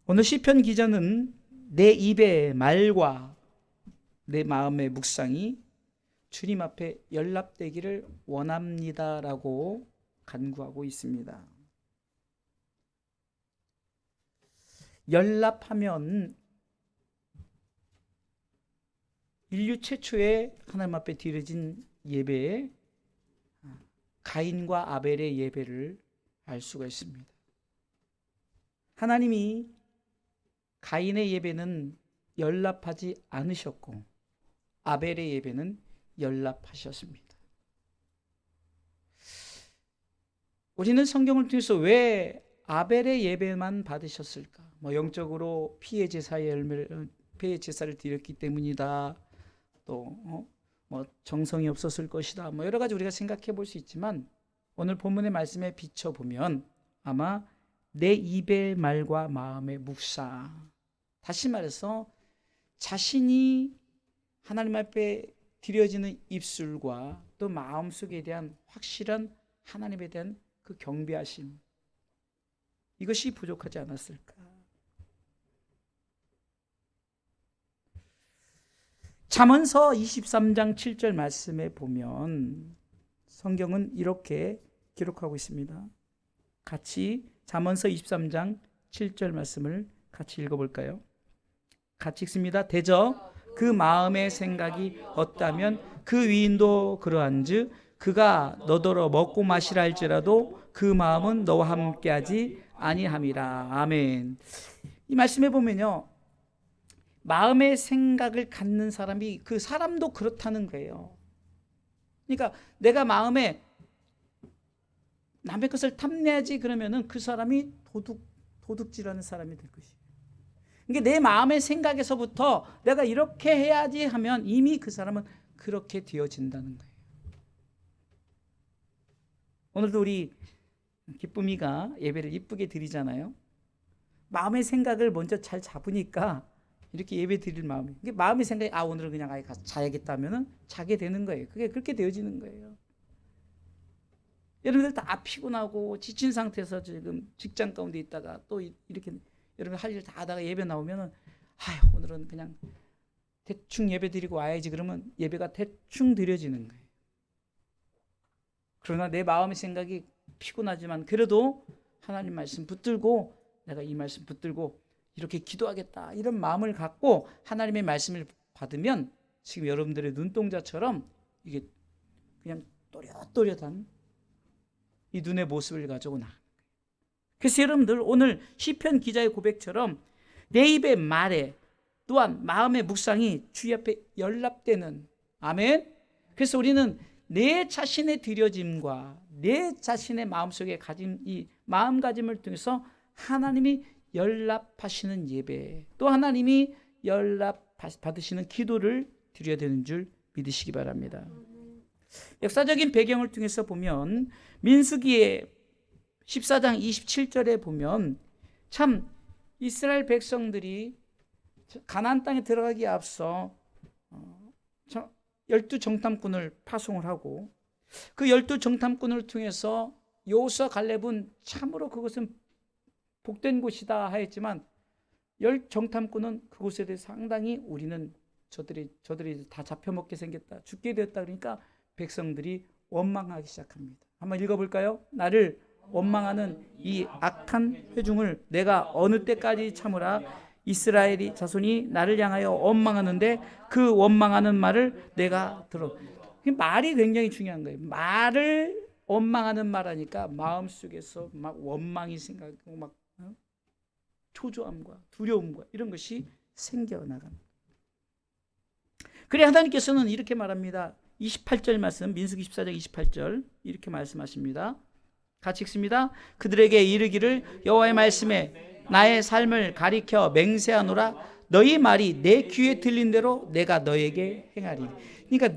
오늘 시편 기자는 내 입의 말과 내 마음의 묵상이 주님 앞에 연락되기를 원합니다라고 간구하고 있습니다. 연락하면 인류 최초의 하나님 앞에 드려진 예배에 가인과 아벨의 예배를 알 수가 있습니다. 하나님이 가인의 예배는 연락하지 않으셨고 아벨의 예배는 연락하셨습니다. 우리는 성경을 통해서 왜 아벨의 예배만 받으셨을까? 영적으로 피의 제사를 드렸기 때문이다. 또 정성이 없었을 것이다. 여러 가지 우리가 생각해 볼 수 있지만 오늘 본문의 말씀에 비춰보면 아마 내 입의 말과 마음의 묵상, 다시 말해서 자신이 하나님 앞에 드려지는 입술과 또 마음속에 대한 확실한 하나님에 대한 그 경배하심, 이것이 부족하지 않았을까? 잠언서 23장 7절 말씀에 보면 성경은 이렇게 기록하고 있습니다. 같이 잠언서 23장 7절 말씀을 같이 읽어볼까요? 같이 읽습니다. 대저 그 마음의 생각이 없다면 그 위인도 그러한즉 그가 너더러 먹고 마시라 할지라도 그 마음은 너와 함께하지 아니함이라. 아멘. 이 말씀에 보면요, 마음의 생각을 갖는 사람이 그 사람도 그렇다는 거예요. 그러니까 내가 마음에 남의 것을 탐내야지 그러면은 그 사람이 도둑질하는 사람이 될 것이에요. 그러니까 내 마음의 생각에서부터 내가 이렇게 해야지 하면 이미 그 사람은 그렇게 되어진다는 거예요. 오늘도 우리 기쁨이가 예배를 이쁘게 드리잖아요. 마음의 생각을 먼저 잘 잡으니까 이렇게 예배 드릴 마음이, 마음의 생각이 오늘은 그냥 아예 가서 자야겠다 하면은 자게 되는 거예요. 그게 그렇게 되어지는 거예요. 여러분들 다 피곤하고 지친 상태에서 지금 직장 가운데 있다가 또 이렇게 여러분 할 일 다 하다가 예배 나오면은 오늘은 그냥 대충 예배 드리고 와야지 그러면 예배가 대충 드려지는 거예요. 그러나 내 마음의 생각이 피곤하지만 그래도 하나님 말씀 붙들고 내가 이 말씀 붙들고 이렇게 기도하겠다 이런 마음을 갖고 하나님의 말씀을 받으면 지금 여러분들의 눈동자처럼 이게 그냥 또렷또렷한 이 눈의 모습을 가지고 나가는 거예요. 그래서 여러분들 오늘 시편 기자의 고백처럼 내 입의 말에 또한 마음의 묵상이 주의 앞에 연락되는, 아멘. 그래서 우리는 내 자신의 드려짐과 내 자신의 마음속에 가진 이 마음가짐을 통해서 하나님이 연락하시는 예배, 또 하나님이 연락 받으시는 기도를 드려야 되는 줄 믿으시기 바랍니다. 역사적인 배경을 통해서 보면 민수기의 14장 27절에 보면 참 이스라엘 백성들이 가나안 땅에 들어가기에 앞서 12정탐꾼을 파송을 하고 그 12정탐꾼을 통해서 여호수아 갈렙은 참으로 그것은 복된 곳이다 하였지만 10정탐꾼은 그곳에 대해 상당히 우리는 저들이 다 잡혀먹게 생겼다, 죽게 되었다, 그러니까 백성들이 원망하기 시작합니다. 한번 읽어볼까요? 나를 원망하는 이 악한 회중을 내가 어느 때까지 참으라. 이스라엘이 자손이 나를 향하여 원망하는데 그 원망하는 말을 내가 들어. 말이 굉장히 중요한 거예요. 말을 원망하는 말 하니까 마음속에서 막 원망이 생각하고 막 초조함과 두려움과 이런 것이 생겨나갑니다. 그래 하나님께서는 이렇게 말합니다. 28절 말씀, 민수기 14장 28절 이렇게 말씀하십니다. 같이 읽습니다. 그들에게 이르기를 여호와의 말씀에 나의 삶을 가리켜 맹세하노라. 너희 말이 내 귀에 들린 대로 내가 너에게 행하리니. 그러니까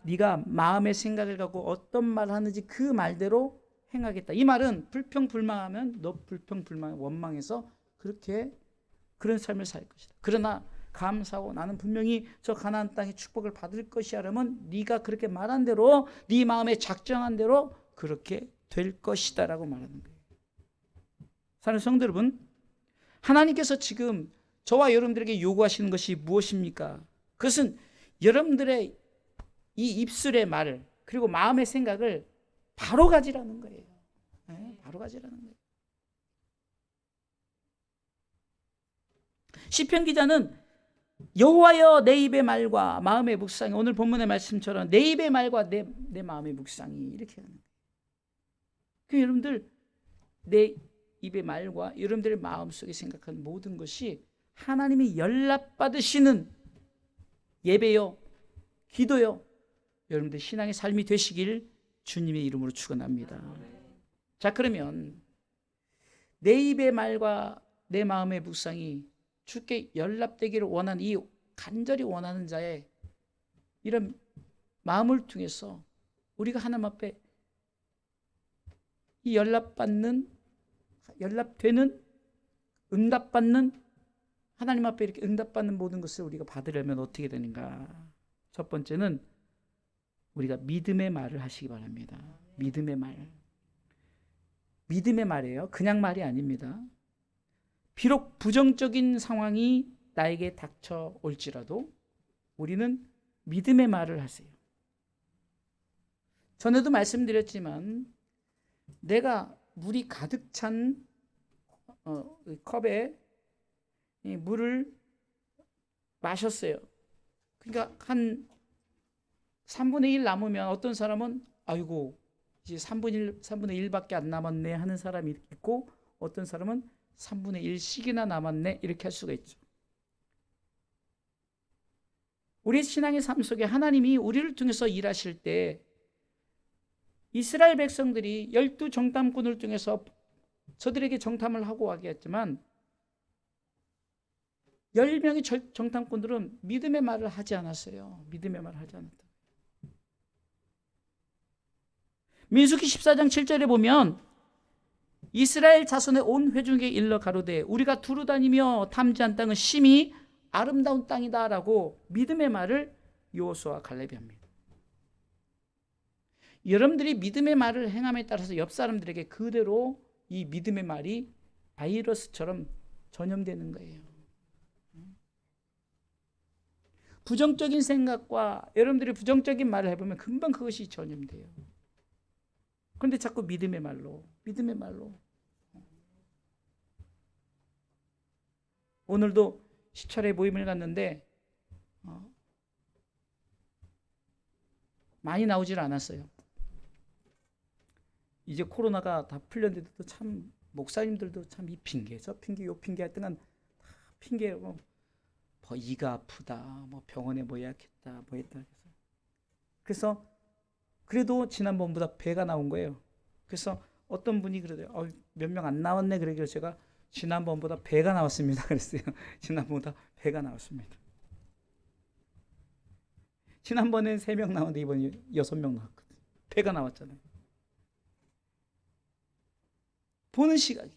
네가 마음의 생각을 갖고 어떤 말을 하는지 그 말대로 행하겠다. 이 말은 불평불만하면 너 불평불만 원망해서 그런 삶을 살 것이다. 그러나 감사하고 나는 분명히 저 가나안 땅의 축복을 받을 것이야 라면 네가 그렇게 말한 대로 네 마음에 작정한 대로 그렇게 될 것이다 라고 말하는 거예요. 사랑하는 성도 여러분, 하나님께서 지금 저와 여러분들에게 요구하시는 것이 무엇입니까? 그것은 여러분들의 이 입술의 말을 그리고 마음의 생각을 바로 가지라는 거예요. 네, 바로 가지라는 거예요. 시편 기자는 여호와여 내 입의 말과 마음의 묵상이, 오늘 본문의 말씀처럼 내 입의 말과 내 마음의 묵상이 이렇게 하는 거예요. 그 여러분들 내 입의 말과 여러분들의 마음속에 생각하는 모든 것이 하나님이 연락받으시는 예배요, 기도요, 여러분들 신앙의 삶이 되시길 주님의 이름으로 축원합니다. 자, 그러면 내 입의 말과 내 마음의 묵상이 주께 연락되기를 원하는, 이 간절히 원하는 자의 이런 마음을 통해서 우리가 하나님 앞에 이 연락되는, 응답받는, 하나님 앞에 이렇게 응답받는 모든 것을 우리가 받으려면 어떻게 되는가? 첫 번째는 우리가 믿음의 말을 하시기 바랍니다. 믿음의 말. 믿음의 말이에요. 그냥 말이 아닙니다. 비록 부정적인 상황이 나에게 닥쳐올지라도 우리는 믿음의 말을 하세요. 전에도 말씀드렸지만 내가 물이 가득 찬 컵에 물을 마셨어요. 그러니까 한 3분의 1 남으면 어떤 사람은 아이고 이제 3분의 1밖에 안 남았네 하는 사람이 있고, 어떤 사람은 3분의 1씩이나 남았네 이렇게 할 수가 있죠. 우리 신앙의 삶 속에 하나님이 우리를 통해서 일하실 때 이스라엘 백성들이 12 정탐꾼을 통해서 저들에게 정탐을 하고 하겠지만 10명의 정탐꾼들은 믿음의 말을 하지 않았어요. 믿음의 말을 하지 않았다. 민수기 14장 7절에 보면 이스라엘 자손의 온 회중에게 일러 가로되 우리가 두루다니며 탐지한 땅은 심히 아름다운 땅이다라고 믿음의 말을 여호수아와 갈렙이 합니다. 여러분들이 믿음의 말을 행함에 따라서 옆 사람들에게 그대로 이 믿음의 말이 바이러스처럼 전염되는 거예요. 부정적인 생각과 여러분들이 부정적인 말을 해보면 금방 그것이 전염돼요. 그런데 자꾸 믿음의 말로. 오늘도 시찰회 모임을 갔는데 많이 나오질 않았어요. 이제 코로나가 다 풀렸는데도 참 목사님들도 참 이 핑계 저 핑계 요 핑계 하여튼 다 핑계로 뭐 이가 아프다, 뭐 병원에 뭐 예약했다, 뭐 했다. 그래서 그래도 지난번보다 배가 나온 거예요. 그래서 어떤 분이 그러더라고요. 몇 명 안 나왔네. 그래서 제가 지난번보다 배가 나왔습니다. 그랬어요. 지난번보다 배가 나왔습니다. 지난번엔 3명 나왔는데 이번에 6명 나왔거든요. 배가 나왔잖아요. 보는 시각이.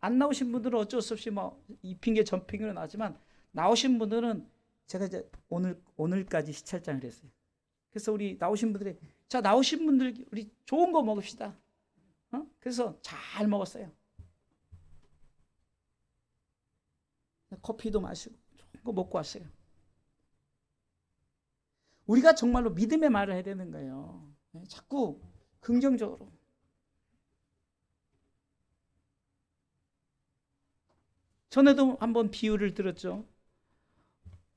안 나오신 분들은 어쩔 수 없이 뭐 이 핑계 전 핑계로 나왔지만, 나오신 분들은 제가 이제 오늘까지 시찰장을 했어요. 그래서 우리 나오신 분들이, 자, 나오신 분들 우리 좋은 거 먹읍시다. 그래서 잘 먹었어요. 커피도 마시고 좋은 거 먹고 왔어요. 우리가 정말로 믿음의 말을 해야 되는 거예요. 자꾸 긍정적으로. 전에도 한번 비유를 들었죠.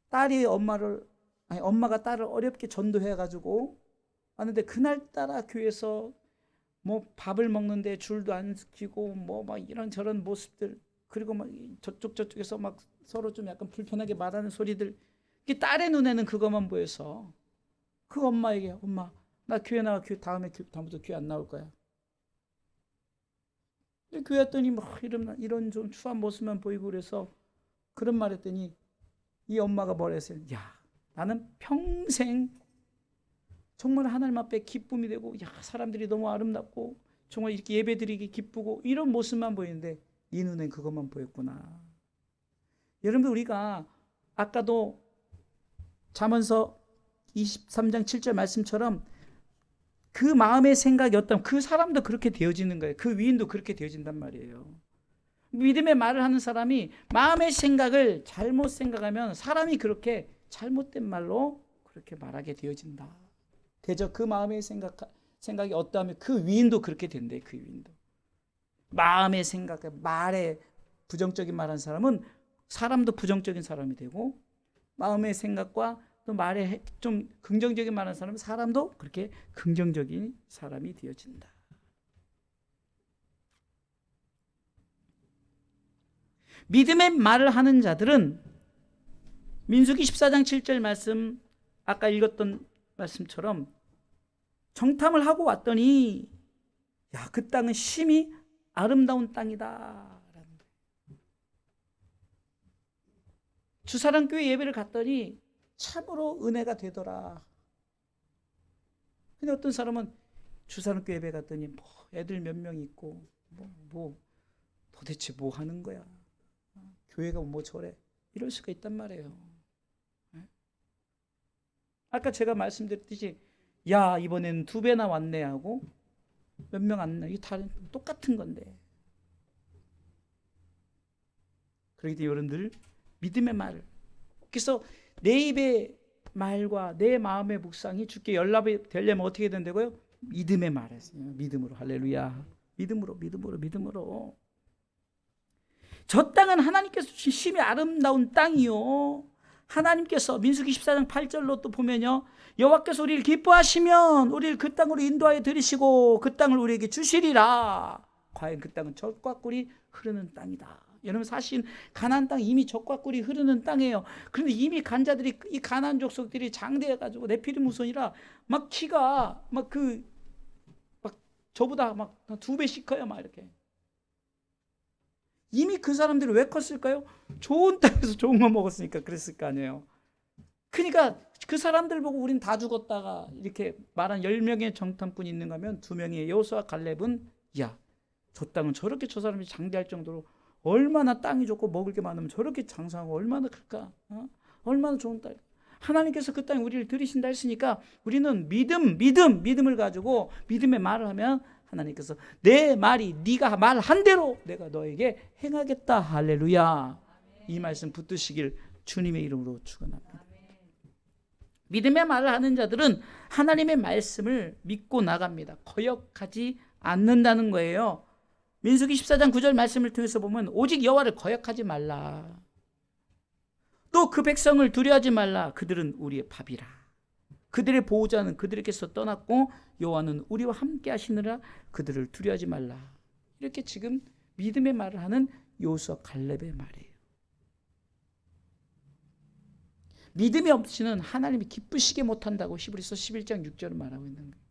엄마가 딸을 어렵게 전도해가지고 왔는데 그날따라 교회에서 뭐 밥을 먹는데 줄도 안 지키고 뭐 막 이런저런 모습들, 그리고 막 저쪽에서 막 서로 좀 약간 불편하게 말하는 소리들, 딸의 눈에는 그것만 보여서 그 엄마에게, 엄마 나 교회 나가, 다음부터 교회 안 나올 거야. 교회 왔더니 뭐 이런 좀 추한 모습만 보이고, 그래서 그런 말 했더니 이 엄마가 뭐라 했어요? 야, 나는 평생 정말 하나님 앞에 기쁨이 되고, 야, 사람들이 너무 아름답고 정말 이렇게 예배드리기 기쁘고 이런 모습만 보이는데 이 눈엔 그것만 보였구나. 여러분들, 우리가 아까도 잠언서 23장 7절 말씀처럼 그 마음의 생각이 어떤, 그 사람도 그렇게 되어지는 거예요. 그 위인도 그렇게 되어진단 말이에요. 믿음의 말을 하는 사람이 마음의 생각을 잘못 생각하면 사람이 그렇게 잘못된 말로 그렇게 말하게 되어진다. 대저 그 마음의 생각이 어떠하면 그 위인도 그렇게 된대. 그 위인도. 마음의 생각, 말에 부정적인 말하는 사람은 사람도 부정적인 사람이 되고, 마음의 생각과 또 말에 좀 긍정적인 말하는 사람은 사람도 그렇게 긍정적인 사람이 되어진다. 믿음의 말을 하는 자들은 민수기 14장 7절 말씀, 아까 읽었던 말씀처럼 정탐을 하고 왔더니 야, 그 땅은 심히 아름다운 땅이다. 주사랑교회 예배를 갔더니 참으로 은혜가 되더라. 근데 어떤 사람은 주사랑교회 예배 갔더니 뭐 애들 몇 명 있고 뭐 도대체 뭐 하는 거야. 교회가 뭐 저래. 이럴 수가 있단 말이에요. 아까 제가 말씀드렸듯이 야, 이번에는 2배나 왔네 하고 몇 명 안 나. 이게 다 똑같은 건데. 그러기 때문에 여러분들 믿음의 말. 그래서 내 입의 말과 내 마음의 묵상이 주께 연락이 되려면 어떻게 된다고요? 믿음의 말이었어요. 믿음으로. 할렐루야. 믿음으로. 저 땅은 하나님께서 주신 심히 아름다운 땅이요. 하나님께서 민수기 14장 8절로 또 보면요. 여호와께서 우리를 기뻐하시면 우리를 그 땅으로 인도하여 들이시고 그 땅을 우리에게 주시리라. 과연 그 땅은 젖과 꿀이 흐르는 땅이다. 여러분 사실 가나안 땅 이미 젖과 꿀이 흐르는 땅이에요. 그런데 이미 간 자들이 이 가나안 족속들이 장대해가지고 네피림 후손이라 막 키가 막 저보다 막 2배씩 커요. 막 이렇게. 이미 그 사람들이 왜 컸을까요? 좋은 땅에서 좋은 거 먹었으니까 그랬을 거 아니에요. 그러니까 그 사람들 보고 우린 다 죽었다가 이렇게 말한 10명의 정탐꾼이 있는가 하면 2명의 여호수아와 갈렙은 야, 저 땅은 저렇게 저 사람이 장대할 정도로 얼마나 땅이 좋고 먹을 게 많으면 저렇게 장사하고 얼마나 클까? 얼마나 좋은 땅. 하나님께서 그 땅에 우리를 들이신다 했으니까 우리는 믿음을 가지고 믿음의 말을 하면 하나님께서 내 말이 네가 말한 대로 내가 너에게 행하겠다. 할렐루야. 이 말씀 붙드시길 주님의 이름으로 축원합니다. 믿음의 말을 하는 자들은 하나님의 말씀을 믿고 나갑니다. 거역하지 않는다는 거예요. 민수기 14장 9절 말씀을 통해서 보면 오직 여호와를 거역하지 말라. 또 그 백성을 두려워하지 말라. 그들은 우리의 밥이라. 그들의 보호자는 그들에게서 떠났고 여호와는 우리와 함께 하시느라 그들을 두려워하지 말라. 이렇게 지금 믿음의 말을 하는 여호수아 갈렙의 말이에요. 믿음이 없이는 하나님이 기쁘시게 못한다고 히브리서 11장 6절을 말하고 있는 거예요.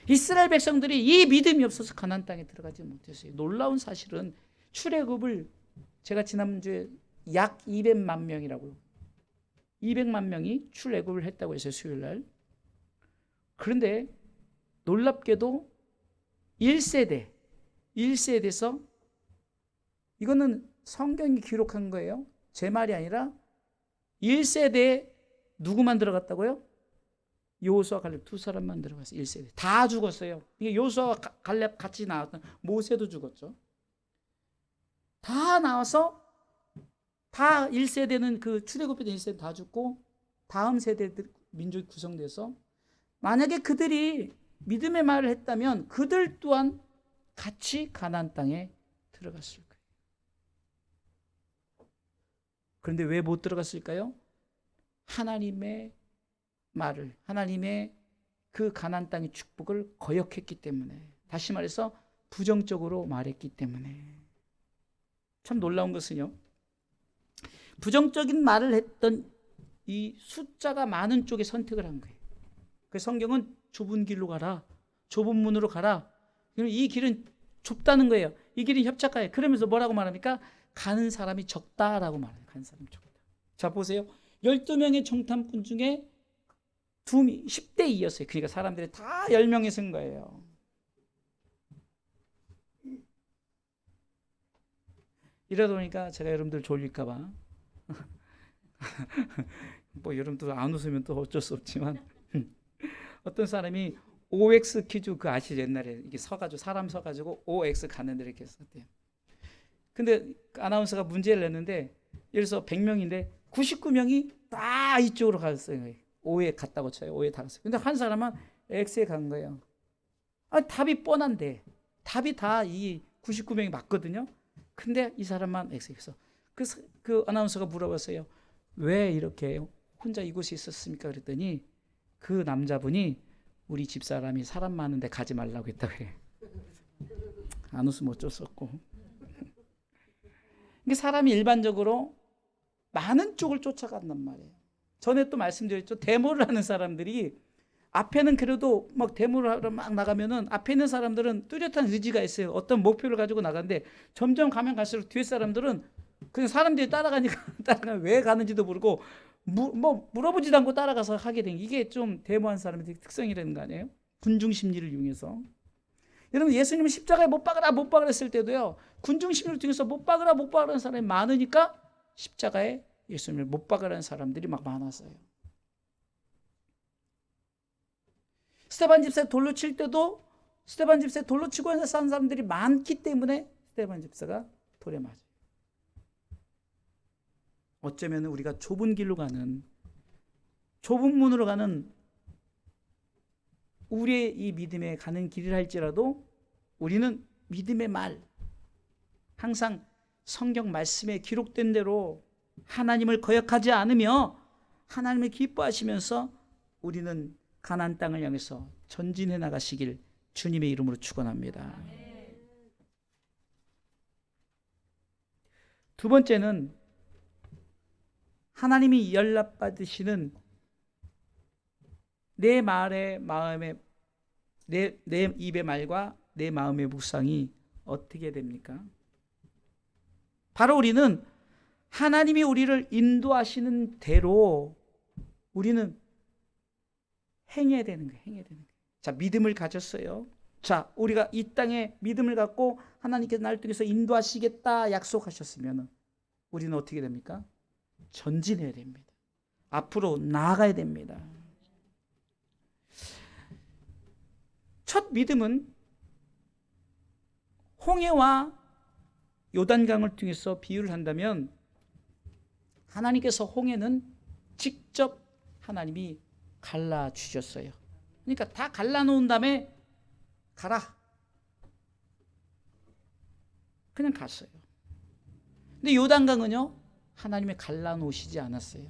이스라엘 백성들이 이 믿음이 없어서 가나안 땅에 들어가지 못했어요. 놀라운 사실은 출애굽을 제가 지난주에 약 200만 명이라고 200만 명이 출애굽을 했다고 했어요. 수요일 날. 그런데 놀랍게도 1세대에서 이거는 성경이 기록한 거예요. 제 말이 아니라 1세대에 누구만 들어갔다고요? 여호수아 갈렙 2사람만 들어갔어요. 1세대. 다 죽었어요. 이게 여호수아와 갈렙 같이 나왔던 모세도 죽었죠. 다 나와서 다 1세대는 그 출애굽된 1세대 다 죽고 다음 세대들 민족이 구성돼서 만약에 그들이 믿음의 말을 했다면 그들 또한 같이 가나안 땅에 들어갔을 거예요. 그런데 왜 못 들어갔을까요? 하나님의 말을, 하나님의 그 가나안 땅의 축복을 거역했기 때문에, 다시 말해서 부정적으로 말했기 때문에. 참 놀라운 것은요, 부정적인 말을 했던 이 숫자가 많은 쪽에 선택을 한 거예요. 그 성경은 좁은 길로 가라, 좁은 문으로 가라. 이 길은 좁다는 거예요. 이 길은 협착가예요. 그러면서 뭐라고 말합니까? 가는 사람이 적다라고 말해요. 가는 사람이 적다. 자, 보세요. 12명의 정탐꾼 중에 10대 2였어요. 그러니까 사람들이 다 10명이 쓴 거예요. 이러다 보니까 제가 여러분들 졸릴까 봐 뭐 여러분들 안 웃으면 또 어쩔 수 없지만 어떤 사람이 OX 퀴즈 그 아시죠? 옛날에 이게 서가지고 사람 서가지고 OX 가는 데 이렇게 했었대요. 근데 아나운서가 문제를 냈는데 예를 들어서 100명인데 99명이 다 이쪽으로 갔어요. O에 갔다고 쳐요. O에 다 갔어요. 근데 한 사람은 X에 간 거예요. 아, 답이 뻔한데 답이 다 이 99명이 맞거든요. 근데 이 사람만 X에 있어. 그 아나운서가 물어봤어요. 왜 이렇게 혼자 이곳에 있었습니까? 그랬더니 그 남자분이 우리 집사람이 사람 많은데 가지 말라고 했다고 해. 안 웃으면 어쩔 수 없고. 이게 사람이 일반적으로 많은 쪽을 쫓아간단 말이에요. 전에 또 말씀드렸죠. 데모를 하는 사람들이 앞에는 그래도 막 데모를 하러 막 나가면은 앞에 있는 사람들은 뚜렷한 의지가 있어요. 어떤 목표를 가지고 나가는데 점점 가면 갈수록 뒤에 사람들은 그냥 사람들이 따라가니까 왜 가는지도 모르고 뭐 물어보지도 않고 따라가서 하게 된 이게 좀 데모한 사람의 특성이라는 거 아니에요? 군중 심리를 이용해서. 여러분 예수님은 십자가에 못 박으라 못 박으라 했을 때도요. 군중 심리를 통해서 못 박으라 못 박으라는 사람이 많으니까 십자가에 예수님을 못 박으라는 사람들이 막 많았어요. 스데반 집사에 돌로 칠 때도 스데반 집사에 돌로 치고 산 사람들이 많기 때문에 스데반 집사가 돌에 맞아요. 어쩌면 우리가 좁은 길로 가는 좁은 문으로 가는 우리의 이 믿음에 가는 길이라 할지라도 우리는 믿음의 말 항상 성경 말씀에 기록된 대로 하나님을 거역하지 않으며 하나님을 기뻐하시면서 우리는 가나안 땅을 향해서 전진해 나가시길 주님의 이름으로 축원합니다. 두 번째는 하나님이 연락받으시는 내 마음의 내 입의 말과 내 마음의 묵상이 어떻게 됩니까? 바로 우리는 하나님이 우리를 인도하시는 대로 우리는 행해야 되는 거예요. 행해야 되는 거예요. 자, 믿음을 가졌어요. 자, 우리가 이 땅에 믿음을 갖고 하나님께서 나를 통해서 인도하시겠다 약속하셨으면 우리는 어떻게 됩니까? 전진해야 됩니다. 앞으로 나아가야 됩니다. 첫 믿음은 홍해와 요단강을 통해서 비유를 한다면 하나님께서 홍해는 직접 하나님이 갈라주셨어요. 그러니까 다 갈라놓은 다음에 가라. 그냥 갔어요. 근데 요단강은요. 하나님이 갈라놓으시지 않았어요.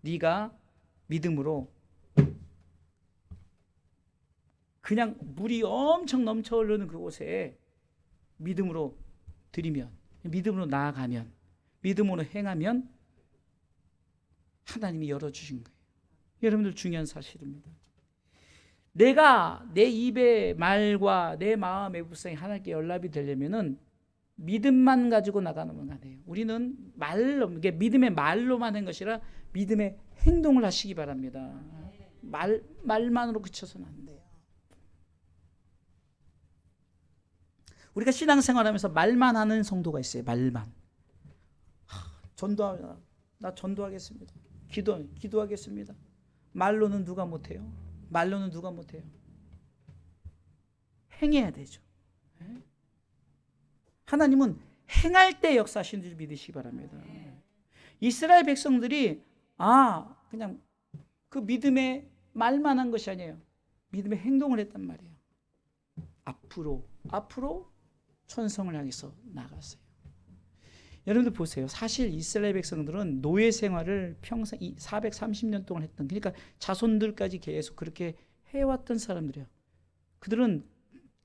네가 믿음으로 그냥 물이 엄청 넘쳐 흐르는 그곳에 믿음으로 들이면 믿음으로 나아가면 믿음으로 행하면 하나님이 열어주신 거예요. 여러분들 중요한 사실입니다. 내가 내 입의 말과 내 마음의 묵상이 하나님께 연락이 되려면은 믿음만 가지고 나가는 건 아니에요. 우리는 말로, 이게 믿음의 말로만 한 것이라 믿음의 행동을 하시기 바랍니다. 말만으로 그쳐서는 안 돼요. 우리가 신앙생활하면서 말만 하는 성도가 있어요. 말만. 나 전도하겠습니다. 기도하겠습니다. 말로는 누가 못해요? 말로는 누가 못해요? 행해야 되죠. 하나님은 행할 때 역사하시는 줄 믿으시기 바랍니다. 이스라엘 백성들이 그냥 그 믿음의 말만 한 것이 아니에요. 믿음의 행동을 했단 말이에요. 앞으로 천성을 향해서 나갔어요. 여러분들 보세요. 사실 이스라엘 백성들은 노예 생활을 평생 430년 동안 했던, 그러니까 자손들까지 계속 그렇게 해왔던 사람들이에요. 그들은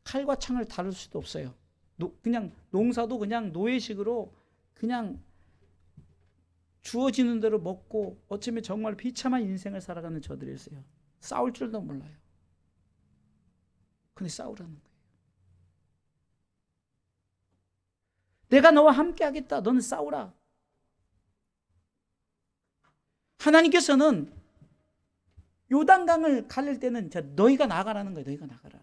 칼과 창을 다룰 수도 없어요. 그냥 농사도 그냥 노예식으로 그냥 주어지는 대로 먹고 어쩌면 정말 비참한 인생을 살아가는 저들이었어요. 싸울 줄도 몰라요. 근데 싸우라는 거예요. 내가 너와 함께 하겠다. 너는 싸우라. 하나님께서는 요단강을 가릴 때는 너희가 나가라는 거예요. 너희가 나가라.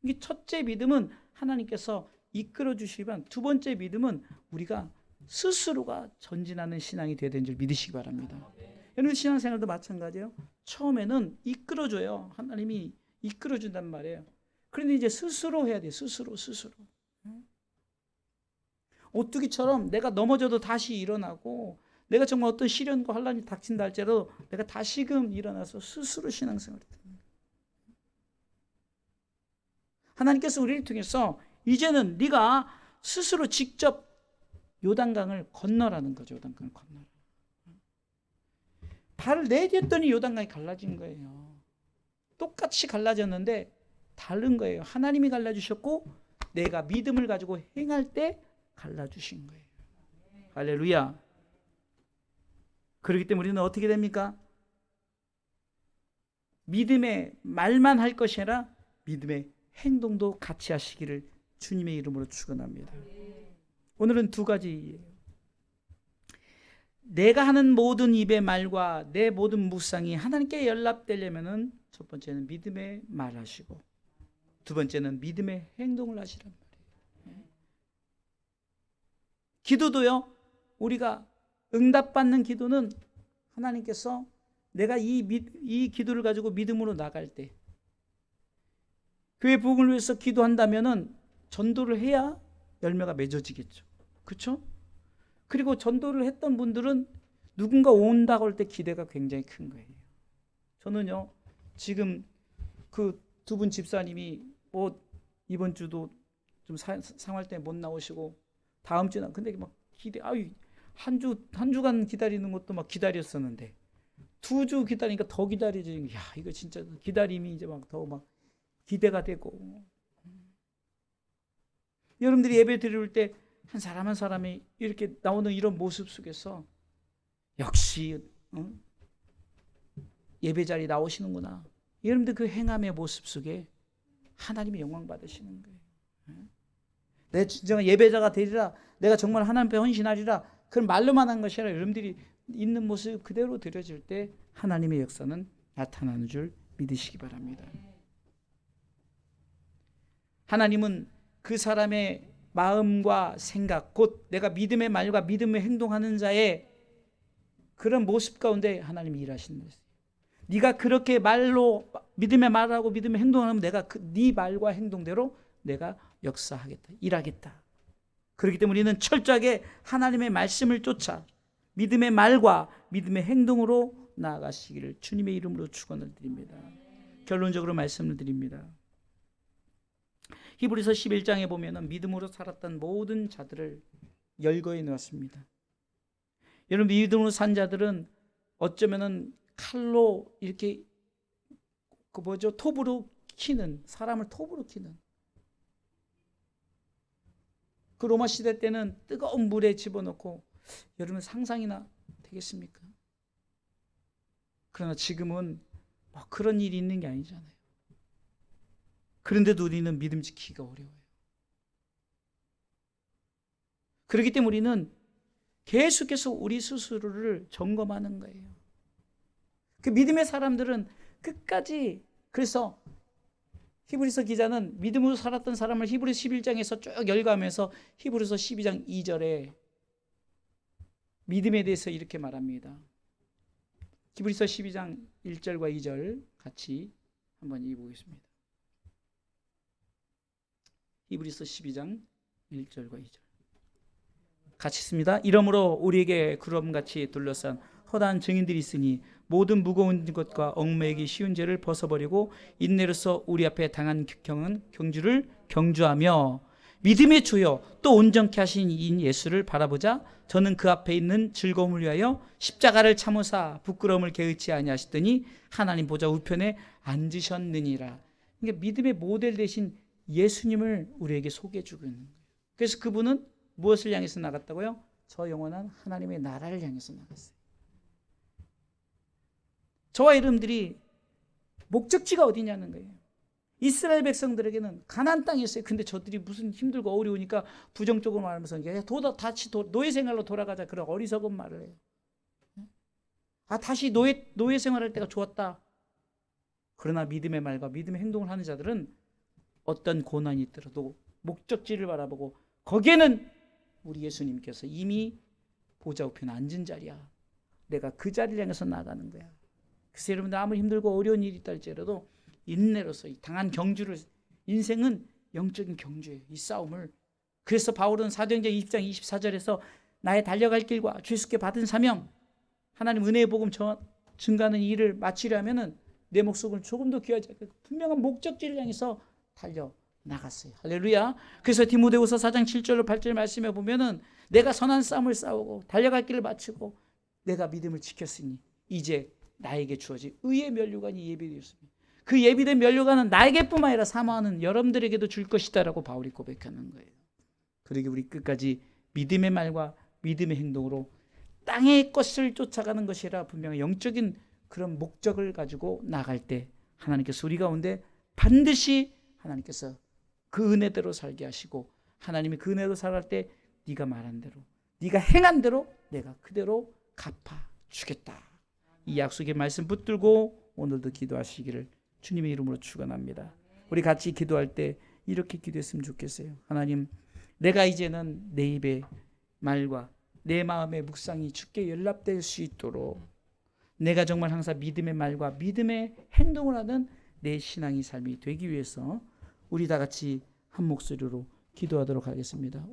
이게 첫째 믿음은 하나님께서 이끌어 주시면, 두 번째 믿음은 우리가 스스로가 전진하는 신앙이 되어야 되는 줄 믿으시기 바랍니다. 여러분 신앙생활도 마찬가지예요. 처음에는 이끌어줘요. 하나님이 이끌어준단 말이에요. 그런데 이제 스스로 해야 돼. 스스로. 오뚜기처럼 내가 넘어져도 다시 일어나고, 내가 정말 어떤 시련과 환란이 닥친다 할지라도 내가 다시금 일어나서 스스로 신앙생활을 해야 됩니다. 하나님께서 우리를 통해서 이제는 네가 스스로 직접 요단강을 건너라는 거죠. 요단강을 건너라. 발을 내딛더니 요단강이 갈라진 거예요. 똑같이 갈라졌는데 다른 거예요. 하나님이 갈라주셨고 내가 믿음을 가지고 행할 때 갈라주신 거예요. 할렐루야. 그렇기 때문에 우리는 어떻게 됩니까? 믿음의 말만 할 것이 아니라 믿음의 행동도 같이 하시기를 주님의 이름으로 축원합니다. 오늘은 두 가지예요. 내가 하는 모든 입의 말과 내 모든 묵상이 하나님께 연락되려면은 첫 번째는 믿음의 말하시고 두 번째는 믿음의 행동을 하시란 말이에요. 기도도요, 우리가 응답받는 기도는 하나님께서 내가 이 기도를 가지고 믿음으로 나갈 때 교회 부흥을 위해서 기도한다면은 전도를 해야 열매가 맺어지겠죠. 그렇죠? 그리고 전도를 했던 분들은 누군가 온다고 할 때 기대가 굉장히 큰 거예요. 저는요, 지금 그 두 분 집사님이 뭐 이번 주도 좀 상할 때 못 나오시고 다음 주나 근데 막 한 주간 기다리는 것도 막 기다렸었는데 2주 기다리니까 더 기다려지는, 야, 이거 진짜 기다림이 이제 막 더 막 기대가 되고. 여러분들이 예배 드릴 때 한 사람 한 사람이 이렇게 나오는 이런 모습 속에서 역시 예배 자리 나오시는구나. 여러분들 그 행함의 모습 속에 하나님의 영광 받으시는 거예요. 내 진정한 예배자가 되리라, 내가 정말 하나님 앞에 헌신하리라, 그런 말로만 한 것이 아니라 여러분들이 있는 모습 그대로 드려질 때 하나님의 역사는 나타나는 줄 믿으시기 바랍니다. 하나님은 그 사람의 마음과 생각, 곧 내가 믿음의 말과 믿음의 행동하는 자의 그런 모습 가운데 하나님이 일하시는 것이에요. 네가 그렇게 말로 믿음의 말하고 믿음의 행동하면 내가 네 말과 행동대로 내가 역사하겠다, 일하겠다. 그렇기 때문에 우리는 철저하게 하나님의 말씀을 쫓아 믿음의 말과 믿음의 행동으로 나아가시기를 주님의 이름으로 축원을 드립니다. 결론적으로 말씀을 드립니다. 히브리서 11장에 보면은 믿음으로 살았던 모든 자들을 열거해 놓았습니다. 여러분, 믿음으로 산 자들은 어쩌면은 칼로 이렇게 톱으로 키는, 사람을 톱으로 키는, 그 로마 시대 때는 뜨거운 물에 집어넣고, 여러분 상상이나 되겠습니까? 그러나 지금은 그런 일이 있는 게 아니잖아요. 그런데도 우리는 믿음 지키기가 어려워요. 그렇기 때문에 우리는 계속해서 우리 스스로를 점검하는 거예요. 그 믿음의 사람들은 끝까지, 그래서 히브리서 기자는 믿음으로 살았던 사람을 히브리서 11장에서 쭉 열거하면서 히브리서 12장 2절에 믿음에 대해서 이렇게 말합니다. 히브리서 12장 1절과 2절 같이 한번 읽어보겠습니다. 히브리서 12장 1절과 2절 같이 있습니다. 이러므로 우리에게 구름같이 둘러싼 허다한 증인들이 있으니 모든 무거운 것과 얽매이기 쉬운 죄를 벗어버리고 인내로서 우리 앞에 당한 경주를 경주하며 믿음의 주요 또 온전케 하신 이인 예수를 바라보자. 저는 그 앞에 있는 즐거움을 위하여 십자가를 참으사 부끄러움을 개의치 아니하시더니 하나님 보좌 우편에 앉으셨느니라. 그러니까 믿음의 모델 되신 예수님을 우리에게 소개해 주고 있는 거예요. 그래서 그분은 무엇을 향해서 나갔다고요? 저 영원한 하나님의 나라를 향해서 나갔어요. 저와 여러분들이 목적지가 어디냐는 거예요. 이스라엘 백성들에게는 가나안 땅이었어요. 근데 저들이 무슨 힘들고 어려우니까 부정적으로 말하면서 다시 노예 생활로 돌아가자, 그런 어리석은 말을 해요. 다시 노예 생활할 때가 좋았다. 그러나 믿음의 말과 믿음의 행동을 하는 자들은 어떤 고난이 있더라도 목적지를 바라보고 거기에는 우리 예수님께서 이미 보좌 우편에 앉은 자리야. 내가 그 자리를 향해서 나가는 거야. 그래서 여러분들 아무리 힘들고 어려운 일이 있다 할지라도 인내로서 이 당한 경주를, 인생은 영적인 경주예요. 이 싸움을. 그래서 바울은 사도행전 20장 24절에서 나의 달려갈 길과 주 예수께 받은 사명, 하나님 은혜의 복음 증가하는 일을 마치려면은 내 목숨을 조금 더 귀하지 않게 분명한 목적지를 향해서 달려 나갔어요. 할렐루야. 그래서 디모데후서 4장 7절로 8절 말씀에 보면은 내가 선한 싸움을 싸우고 달려갈 길을 마치고 내가 믿음을 지켰으니 이제 나에게 주어진 의의 면류관이 예비되었습니다. 그 예비된 면류관은 나에게뿐만 아니라 사모하는 여러분들에게도 줄 것이다라고 바울이 고백하는 거예요. 그러기 우리 끝까지 믿음의 말과 믿음의 행동으로 땅의 것을 쫓아가는 것이 아니라 분명히 영적인 그런 목적을 가지고 나갈 때 하나님께서 우리 가운데 반드시 하나님께서 그 은혜대로 살게 하시고 하나님이 그 은혜로 살아갈 때 네가 말한 대로 네가 행한 대로 내가 그대로 갚아주겠다. 이 약속의 말씀 붙들고 오늘도 기도하시기를 주님의 이름으로 축원합니다. 우리 같이 기도할 때 이렇게 기도했으면 좋겠어요. 하나님, 내가 이제는 내 입의 말과 내 마음의 묵상이 주께 연락될 수 있도록 내가 정말 항상 믿음의 말과 믿음의 행동을 하는 내 신앙의 삶이 되기 위해서 우리 다 같이 한 목소리로 기도하도록 하겠습니다.